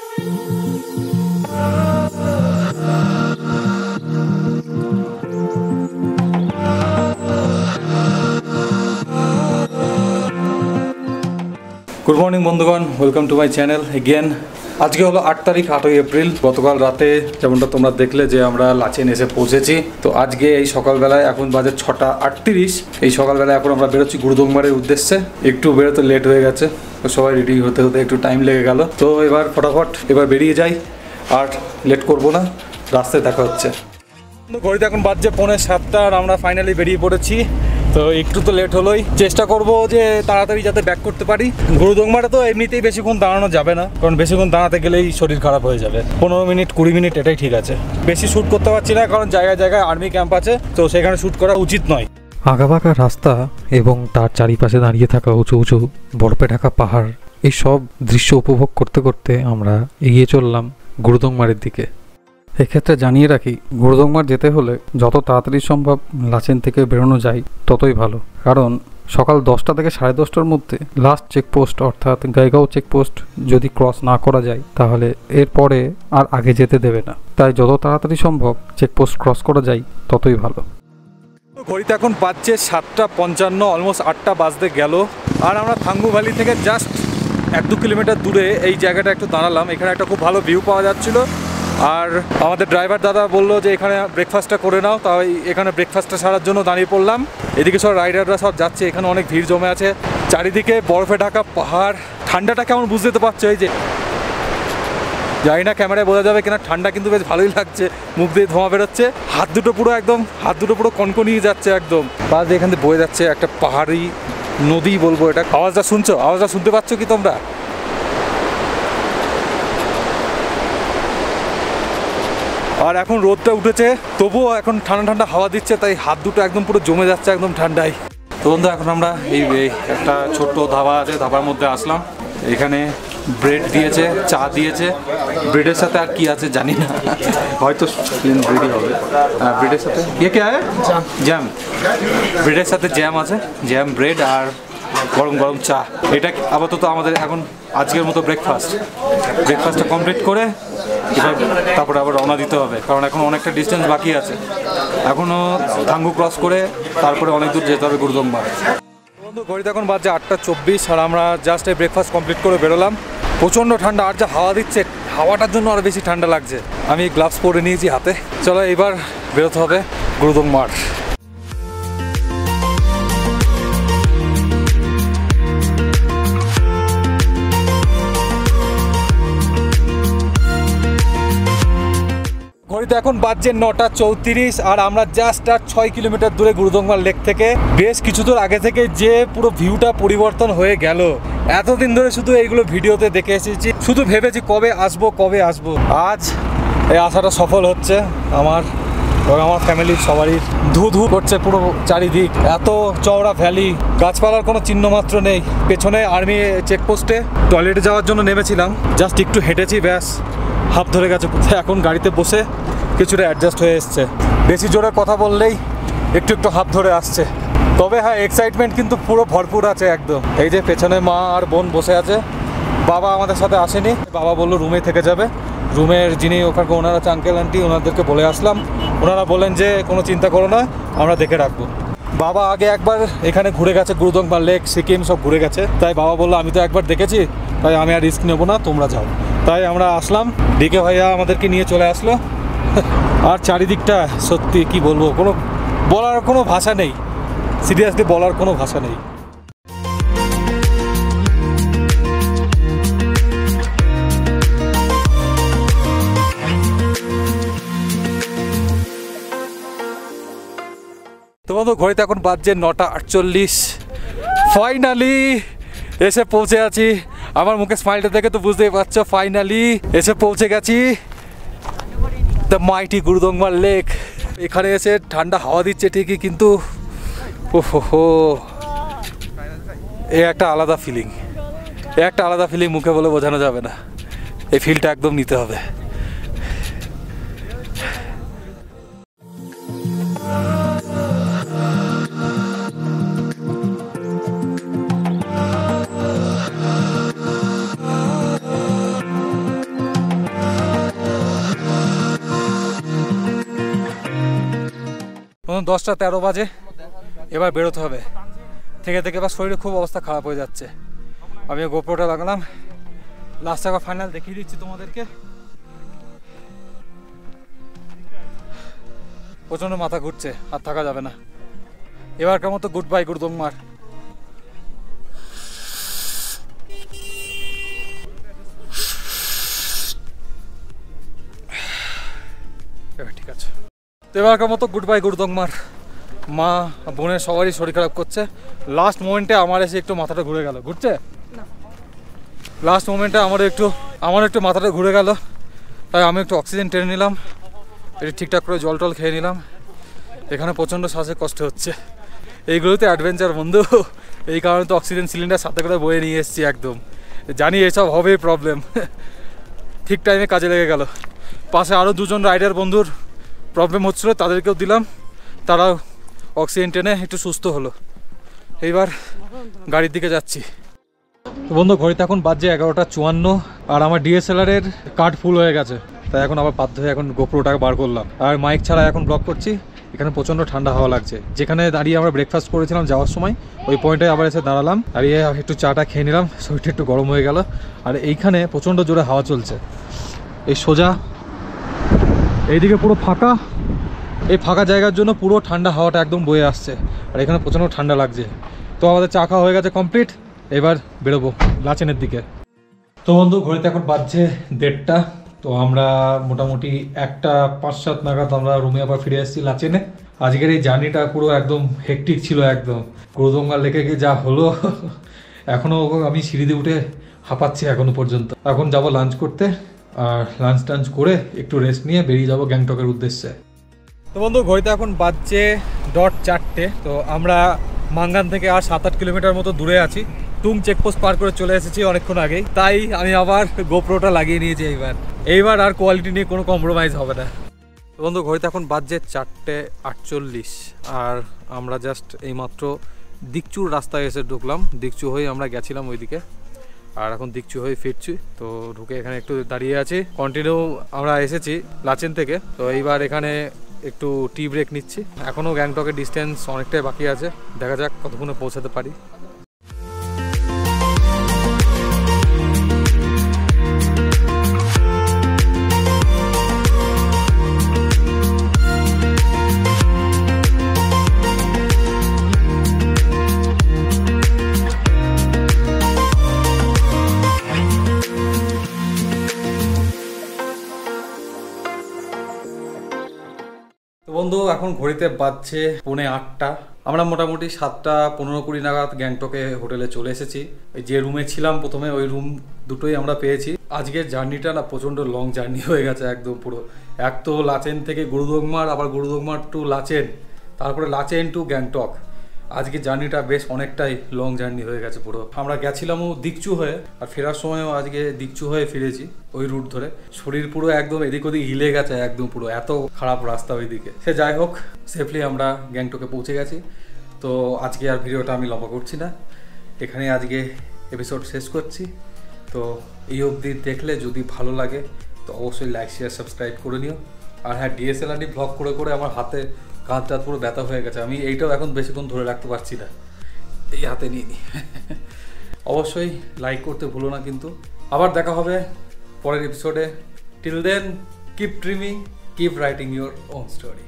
Good morning বন্ধুগণ, welcome to my channel again. আজকে হলো 8 তারিখ, 8ই এপ্রিল। গতকাল রাতে যেমনটা তোমরা দেখলে যে আমরা লাচেন এসে পৌঁছেছি। তো আজকে এই সকালবেলায়, এখন বাজে 6:38, এই সকালবেলায় এখন আমরা বেরোচ্ছি গুরুদংমারের উদ্দেশ্যে। একটু বেরোতে লেট হয়ে গেছে, তো সবাই রেডি হতে হতে একটু টাইম লেগে গেল। তো এবার ফটাফট এবার বেরিয়ে যাই, আর লেট করব না, রাস্তায় দেখা হচ্ছে। ঘড়িতে এখন বাজছে 6:45 আর আমরা ফাইনালি বেরিয়ে পড়েছি। তো একটু তো লেট হলোই, চেষ্টা করব যে তাড়াতাড়ি যাতে ব্যাক করতে পারি। গুরুদংমারে তো এমনিতেই বেশিক্ষণ দাঁড়ানো যাবে না, কারণ বেশিক্ষণ দাঁড়াতে গেলেই শরীর খারাপ হয়ে যাবে। 15 মিনিট 20 মিনিট এটাই ঠিক আছে। বেশি শ্যুট করতে পারছি না, কারণ জায়গায় জায়গায় আর্মি ক্যাম্প আছে, তো সেখানে শ্যুট করা উচিত নয়। আঁকাবাঁকা রাস্তা এবং তার চারিপাশে দাঁড়িয়ে থাকা উঁচু উঁচু বরফে ঢাকা পাহাড়, এই সব দৃশ্য উপভোগ করতে করতে আমরা এগিয়ে চললাম গুরুদংমারের দিকে। এক্ষেত্রে জানিয়ে রাখি, গুরুদংমার যেতে হলে যত তাড়াতাড়ি সম্ভব লাচেন থেকে বেরোনো যায় ততই ভালো, কারণ সকাল 10টা থেকে 10:30টার মধ্যে লাস্ট চেকপোস্ট অর্থাৎ গাইগাঁও চেকপোস্ট যদি ক্রস না করা যায় তাহলে এরপরে আর আগে যেতে দেবে না। তাই যত তাড়াতাড়ি সম্ভব চেকপোস্ট ক্রস করা যায় ততই ভালো। ঘড়িতে এখন বাজছে 7:55, অলমোস্ট 8টা বাজতে গেল। আর আমরা থাঙ্গু ভ্যালি থেকে জাস্ট 1-2 কিলোমিটার দূরে এই জায়গাটা একটু দাঁড়ালাম। এখানে একটা খুব ভালো ভিউ পাওয়া যাচ্ছিলো। আর আমাদের ড্রাইভার দাদা বললো যে এখানে ব্রেকফাস্টটা করে নাও, তাই এখানে ব্রেকফাস্টটা সারার জন্য দাঁড়িয়ে পড়লাম। এদিকে সব রাইডাররা সব যাচ্ছে, এখানে অনেক ভিড় জমে আছে। চারিদিকে বরফে ঢাকা পাহাড়। ঠান্ডাটা কেমন বুঝতে তো পারছো, এই যে জানি না ক্যামেরায় বোঝা যাবে কিনা, ঠান্ডা কিন্তু বেশ ভালোই লাগছে। মুখ দিয়ে ধোঁয়া বেরোচ্ছে, হাত দুটো পুরো কনকনিয়ে যাচ্ছে একদম। বাস এখান থেকে বয়ে যাচ্ছে একটা পাহাড়ি নদী বলবো এটা। আওয়াজটা শুনছো? আওয়াজটা শুনতে পাচ্ছ কি তোমরা? আর এখন রোদটা উঠেছে, তবুও এখন ঠান্ডা ঠান্ডা হাওয়া দিচ্ছে, তাই হাত দুটো একদম পুরো জমে যাচ্ছে একদম ঠান্ডায়। তো বন্ধু, এখন আমরা এই একটা ছোট্ট ধাবা আছে, ধাবার মধ্যে আসলাম। এখানে ব্রেড দিয়েছে, চা দিয়েছে, ব্রেডের সাথে আর কি আছে জানি না, হয়তো ব্রেডই হবে। ব্রেডের সাথে কে আছে? জ্যাম। ব্রেডের সাথে জ্যাম আছে, জ্যাম, ব্রেড আর গরম গরম চা। এটা আপাতত আমাদের এখন আজকের মতো ব্রেকফাস্টটা কমপ্লিট করে তারপরে আবার রওনা দিতে হবে, কারণ এখন অনেকটা ডিস্টেন্স বাকি আছে। এখনও থাঙ্গু ক্রস করে তারপরে অনেক দূর যেতে হবে গুরুদংমার। বন্ধু, ঘড়িতে এখন বাজছে 8:24 আর আমরা জাস্ট এই ব্রেকফাস্ট কমপ্লিট করে বেরোলাম। প্রচণ্ড ঠান্ডা, আর যা হাওয়া দিচ্ছে, হাওয়াটার জন্য আরও বেশি ঠান্ডা লাগছে। আমি গ্লাভস পরে নিয়েছি হাতে। চলো এবার বেরোতে হবে গুরুদংমার। ঘড়িতে এখন বাজছে 9:34 আর আমরা জাস্ট আর 6 কিলোমিটার দূরে গুরুদংমার লেক থেকে। বেশ কিছু দূর আগে থেকে যে পুরো ভিউটা পরিবর্তন হয়ে গেল। এতদিন ধরে শুধু এইগুলো ভিডিওতে দেখে এসেছি, শুধু ভেবেছি কবে আসবো। আজ এই আশাটা সফল হচ্ছে আমার এবং আমার ফ্যামিলির সবারই। ধু ধু করছে পুরো চারিদিক, এত চওড়া ভ্যালি, গাছপালার কোনো চিহ্ন মাত্র নেই। পেছনে আর্মি চেকপোস্টে টয়লেটে যাওয়ার জন্য নেমেছিলাম, জাস্ট একটু হেঁটেছি, ব্যাস হাফ ধরে গেছে। এখন গাড়িতে বসে কিছুটা অ্যাডজাস্ট হয়ে এসছে। বেশি জোরে কথা বললেই একটু হাফ ধরে আসছে। তবে হ্যাঁ, এক্সাইটমেন্ট কিন্তু পুরো ভরপুর আছে একদম। এই যে পেছনে মা আর বোন বসে আছে, বাবা আমাদের সাথে আসেনি। বাবা বললো রুমে থেকে যাবে। রুমের যিনি ওখানকার ওনারা আছে আঙ্কেল আন্টি, ওনাদেরকে বলে আসলাম। ওনারা বলেন যে কোনো চিন্তা করো না, আমরা দেখে রাখবো। বাবা আগে একবার এখানে ঘুরে গেছে, গুরুদংমার লেক, সিকিম সব ঘুরে গেছে, তাই বাবা বললো আমি তো একবার দেখেছি, তাই আমি আর রিস্ক নেবো না, তোমরা যাও। তাই আমরা আসলাম, ডিকে ভাইয়া আমাদেরকে নিয়ে চলে আসলো। আর চারিদিকটা সত্যি কি বলবো, বলার কোনো ভাষা নেই, সিরিয়াসলি বলার কোনো ভাষা নেই। তো বন্ধু, ঘড়িতে এখন বাজছে 9:48। ফাইনালি এসে পৌঁছে আছি। আমার মুখে স্মাইলটা দেখে তো বুঝতেই পারছো, ফাইনালি এসে পৌঁছে গেছি দ্য মাইটি গুরুদংমার লেক। এখানে এসে ঠান্ডা হাওয়া দিচ্ছে ঠিকই, কিন্তু ওহো, একটা আলাদা ফিলিং, মুখে বলে বোঝানো যাবে না। এই ফিলটা একদম নিতে হবে। এখন 10:13 বাজে, এবার বেরোতে হবে। থেকে থেকে এবার শরীরে খুব অবস্থা খারাপ হয়ে যাচ্ছে। আমি গোপ্রোটা লাগালাম, লাস্ট একবার ফাইনাল দেখিয়ে দিচ্ছি তোমাদেরকে। প্রচণ্ড মাথা ঘুরছে, আর থাকা যাবে না। এবারকার মতো গুড বাই গুরুদংমার। ঠিক আছে, তো এবারকার মতো গুড বাই গুরুদংমার। মা বোনের সবারই শরীর খারাপ করছে। লাস্ট মোমেন্টে আমার এসে একটু মাথাটা ঘুরে গেল। ঘুরছে লাস্ট মোমেন্টে আমার একটু মাথাটা ঘুরে গেল, তাই আমি একটু অক্সিজেন টেনে নিলাম, একটু ঠিকঠাক করে জল টল খেয়ে নিলাম। এখানে প্রচণ্ড শ্বাসে কষ্ট হচ্ছে। এইগুলোতে অ্যাডভেঞ্চার বন্ধু, এই কারণে তো অক্সিজেন সিলিন্ডার সাথে করে বয়ে নিয়ে এসেছি একদম। জানি এসব হবেই প্রবলেম। ঠিক টাইমে কাজে লেগে গেল। পাশে আরও 2জন রাইডার বন্ধুর প্রবলেম হচ্ছিলো, তাদেরকেও দিলাম, তারাও অক্সিজেন টেনে একটু সুস্থ হলো। এইবার গাড়ির দিকে যাচ্ছি। বন্ধু ঘড়িতে এখন বাজে 11:54, আর আমার ডিএসএলআর-এর কার্ড ফুল হয়ে গেছে, তাই এখন আবার বাধ্য হয়ে এখন গোপ্রোটাকে বার করলাম। আর মাইক ছাড়া এখন ব্লগ করছি। এখানে প্রচণ্ড ঠান্ডা হাওয়া লাগছে। যেখানে দাঁড়িয়ে আমরা ব্রেকফাস্ট করেছিলাম যাওয়ার সময়, ওই পয়েন্টে আবার এসে দাঁড়ালাম, দাঁড়িয়ে একটু চাটা খেয়ে নিলাম, শরীরটা একটু গরম হয়ে গেল। আর এইখানে প্রচণ্ড জোরে হাওয়া চলছে। এই সোজা এইদিকে পুরো ফাঁকা, এই ফাঁকা জায়গার জন্য পুরো ঠান্ডা হাওয়াটা একদম বয়ে আসছে, আর এখানে প্রচণ্ড ঠান্ডা লাগছে। তো আমাদের চা খাওয়া হয়ে গেছে কমপ্লিট, এবার বেরোবো লাচেনের দিকে। তো বন্ধু ঘড়িতে এখন বাজছে 1:30। তো আমরা মোটামুটি 1:05-7 নাগাদ আমরা রুমে আবার ফিরে এসেছি লাচেনে। আজকের এই জার্নিটা পুরো একদম হেকটিক ছিল একদম। গুরুদংমা লেকে গিয়ে যা হলো, এখনও আমি সিঁড়িতে উঠে হাঁপাচ্ছি এখনো পর্যন্ত। এখন যাব লাঞ্চ করতে, আর লাঞ্চ টাঞ্চ করে একটু রেস্ট নিয়ে বেরিয়ে যাব গ্যাংটকের উদ্দেশ্যে। তো বন্ধু ঘড়িতে এখন বাজছে 4:00। তো আমরা মাঙ্গান থেকে আর 7-8 কিলোমিটার মতো দূরে আছি। টুং চেকপোস্ট পার করে চলে এসেছি অনেকক্ষণ আগেই, তাই আমি আবার গোপ্রোটা লাগিয়ে নিয়েছি। এইবার আর কোয়ালিটি নিয়ে কোনো কম্প্রোমাইজ হবে না। বন্ধু ঘড়িতে এখন বাজছে 4:48, আর আমরা জাস্ট এইমাত্র দিকচুর রাস্তায় এসে ঢুকলাম। দিকচু হয়ে আমরা গেছিলাম ওইদিকে, আর এখন দিকচু হয়ে ফিরছি। তো ঢুকে এখানে একটু দাঁড়িয়ে আছি। কন্টিনিউ আমরা এসেছি লাচেন থেকে, তো এইবার এখানে একটু টি ব্রেক নিচ্ছি। এখনও গ্যাংটকের ডিস্টেন্স অনেকটাই বাকি আছে, দেখা যাক কতক্ষণে পৌঁছাতে পারি। বন্ধু এখন ঘড়িতে বাজছে 8:45। আমরা মোটামুটি 7:15-20 নাগাদ গ্যাংটকে হোটেলে চলে এসেছি। যে রুমে ছিলাম প্রথমে, ওই রুম দুটোই আমরা পেয়েছি। আজকের জার্নিটা না প্রচণ্ড লং জার্নি হয়ে গেছে একদম পুরো। এক তো লাচেন থেকে গুরুদংমার, আবার গুরুদংমার টু লাচেন, তারপরে লাচেন টু গ্যাংটক। আজকে জার্নিটা বেশ অনেকটাই লং জার্নি হয়ে গেছে পুরো। আমরা গেছিলামও দিকচু হয়ে, আর ফেরার সময়ও আজকে দিকচু হয়ে ফিরেছি ওই রুট ধরে। শরীর পুরো একদম এদিক ওদিক হিলে গেছে একদম পুরো, এত খারাপ রাস্তা ওইদিকে। সে যাই হোক, সেফলি আমরা গ্যাংটকে পৌঁছে গেছি। তো আজকে আর ভিডিওটা আমি লম্বা করছি না, এখানে আজকে এপিসোড শেষ করছি। তো এই অবধি দেখলে যদি ভালো লাগে তো অবশ্যই লাইক শেয়ার সাবস্ক্রাইব করে নিও। আর হ্যাঁ, ডিএসএলআর ব্লগ করে করে আমার হাতে কাঁধ টাত পুরো ব্যথা হয়ে গেছে। আমি এইটাও এখন বেশিক্ষণ ধরে রাখতে পারছি না, এই হাতে নিয়ে নিই। অবশ্যই লাইক করতে ভুলো না কিন্তু। আবার দেখা হবে পরের এপিসোডে। Till then, keep dreaming, keep writing your own story.